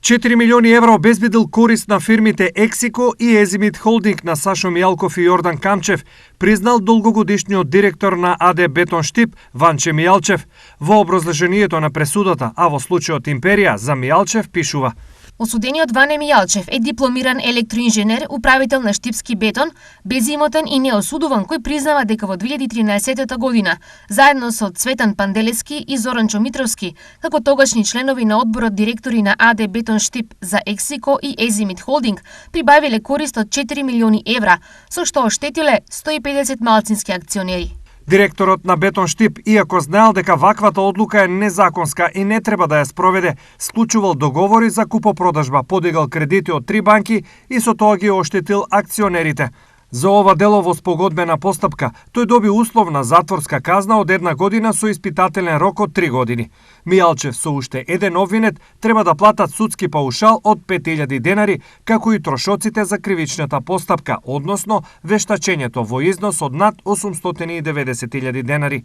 4 милиони евра обезбедил корист на фирмите Ексико и Езимит Холдинг на Сашо Мијалков и Јордан Камчев, признал долгогодишниот директор на АД Бетон Штип Ванче Мијалчев. Во образложението на пресудата, а во случајот Империја, за Мијалчев пишува: Осудениот Ване Мијалчев е дипломиран електроинженер, управител на Штипски бетон, безимотен и неосудуван, кој признава дека во 2013 година, заедно со Цветан Панделески и Зоранчо Митровски, како тогашни членови на одборот директори на АД Бетон Штип за Ексико и Езимит Холдинг, прибавиле корист од 4 милиони евра, со што оштетиле 150 малцински акционери. Директорот на Бетон Штип, иако знаел дека ваквата одлука е незаконска и не треба да ја спроведе, склучувал договори за купопродажба, подигал кредити од 3 банки и со тоа ги оштетил акционерите. За ова дело во спогодбена постапка, тој доби условна затворска казна од 1 година со испитателен рок од 3 години. Мијалчев со уште еден обвинет треба да платат судски паушал од 5000 денари, како и трошоците за кривичната постапка, односно вештачењето во износ од над 890.000 денари.